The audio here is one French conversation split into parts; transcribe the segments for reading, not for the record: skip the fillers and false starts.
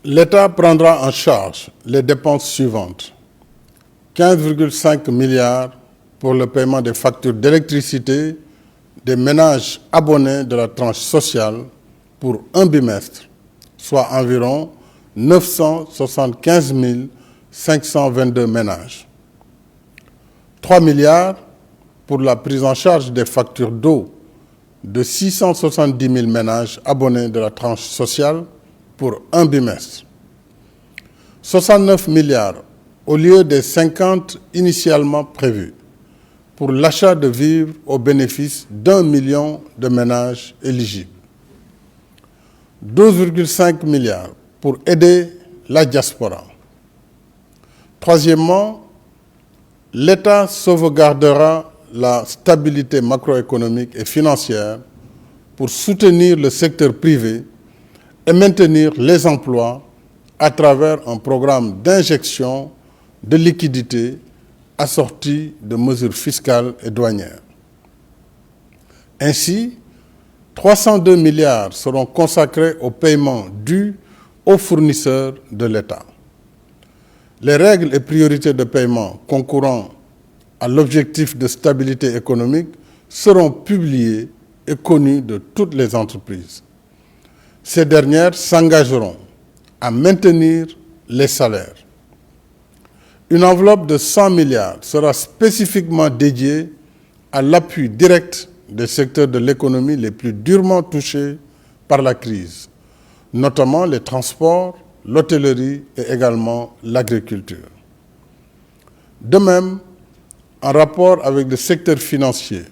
L'État prendra en charge les dépenses suivantes. 15,5 milliards pour le paiement des factures d'électricité des ménages abonnés de la tranche sociale pour un bimestre, soit environ 975 522 ménages. 3 milliards pour la prise en charge des factures d'eau de 670 000 ménages abonnés de la tranche sociale pour un bimestre. 69 milliards au lieu des 50 initialement prévus pour l'achat de vivres au bénéfice d'1 million de ménages éligibles. 12,5 milliards pour aider la diaspora. Troisièmement, l'État sauvegardera la stabilité macroéconomique et financière pour soutenir le secteur privé et maintenir les emplois à travers un programme d'injection de liquidités assorti de mesures fiscales et douanières. Ainsi, 302 milliards seront consacrés au paiement dû aux fournisseurs de l'État. Les règles et priorités de paiement concourant à l'objectif de stabilité économique seront publiées et connues de toutes les entreprises. Ces dernières s'engageront à maintenir les salaires. Une enveloppe de 100 milliards sera spécifiquement dédiée à l'appui direct des secteurs de l'économie les plus durement touchés par la crise, notamment les transports, l'hôtellerie et également l'agriculture. De même, en rapport avec le secteur financier,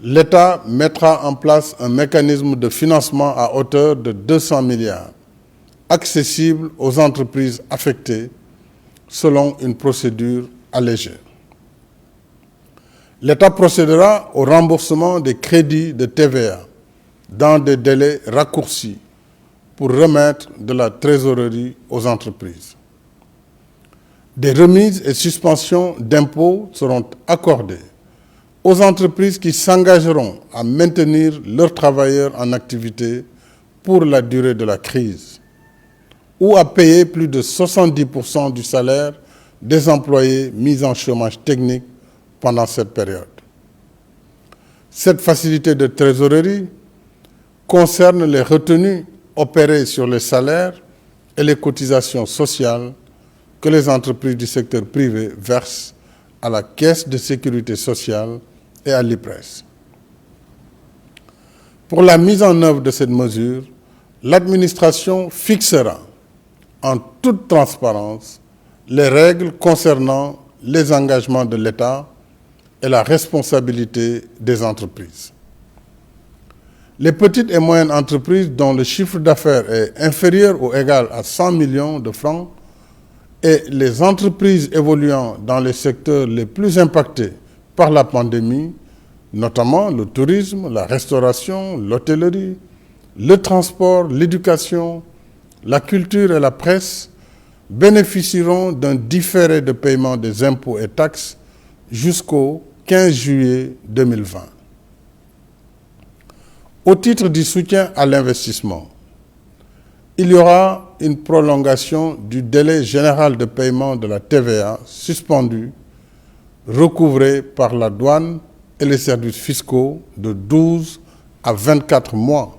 l'État mettra en place un mécanisme de financement à hauteur de 200 milliards, accessible aux entreprises affectées selon une procédure allégée. L'État procédera au remboursement des crédits de TVA dans des délais raccourcis pour remettre de la trésorerie aux entreprises. Des remises et suspensions d'impôts seront accordées aux entreprises qui s'engageront à maintenir leurs travailleurs en activité pour la durée de la crise ou à payer plus de 70% du salaire des employés mis en chômage technique pendant cette période. Cette facilité de trésorerie concerne les retenues opérées sur les salaires et les cotisations sociales que les entreprises du secteur privé versent à la Caisse de sécurité sociale et à l'IPRES. Pour la mise en œuvre de cette mesure, l'administration fixera en toute transparence les règles concernant les engagements de l'État et la responsabilité des entreprises. Les petites et moyennes entreprises dont le chiffre d'affaires est inférieur ou égal à 100 millions de francs et les entreprises évoluant dans les secteurs les plus impactés par la pandémie, notamment le tourisme, la restauration, l'hôtellerie, le transport, l'éducation, la culture et la presse, bénéficieront d'un différé de paiement des impôts et taxes jusqu'au 15 juillet 2020. Au titre du soutien à l'investissement, il y aura une prolongation du délai général de paiement de la TVA suspendu, recouvré par la douane et les services fiscaux de 12 à 24 mois,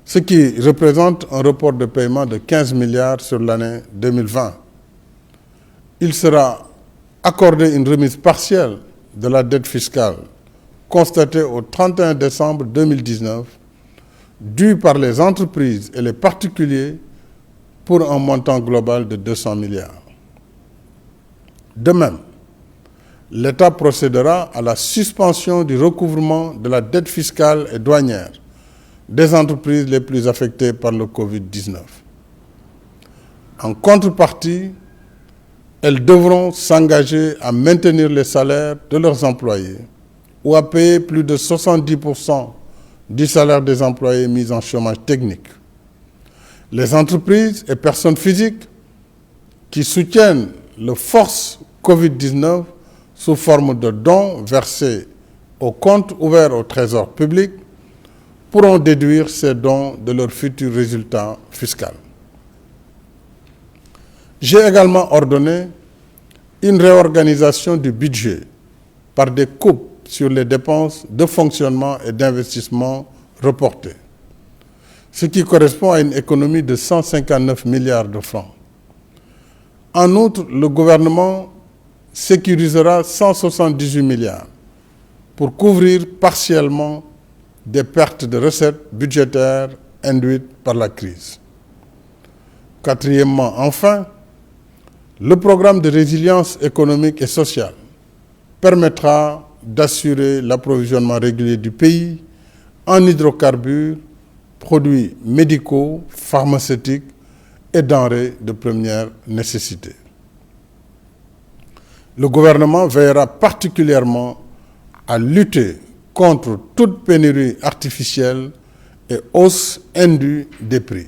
ce qui représente un report de paiement de 15 milliards sur l'année 2020. Il sera accordé une remise partielle de la dette fiscale constatée au 31 décembre 2019, due par les entreprises et les particuliers pour un montant global de 200 milliards. De même, l'État procédera à la suspension du recouvrement de la dette fiscale et douanière des entreprises les plus affectées par le Covid-19. En contrepartie, elles devront s'engager à maintenir les salaires de leurs employés ou à payer plus de 70% du salaire des employés mis en chômage technique. Les entreprises et personnes physiques qui soutiennent le force Covid-19 sous forme de dons versés au compte ouvert au Trésor public pourront déduire ces dons de leur futur résultat fiscal. J'ai également ordonné une réorganisation du budget par des coupes sur les dépenses de fonctionnement et d'investissement reportées, ce qui correspond à une économie de 159 milliards de francs. En outre, le gouvernement sécurisera 178 milliards pour couvrir partiellement des pertes de recettes budgétaires induites par la crise. Quatrièmement, enfin, le programme de résilience économique et sociale permettra d'assurer l'approvisionnement régulier du pays en hydrocarbures, produits médicaux, pharmaceutiques et denrées de première nécessité. Le gouvernement veillera particulièrement à lutter contre toute pénurie artificielle et hausse indue des prix.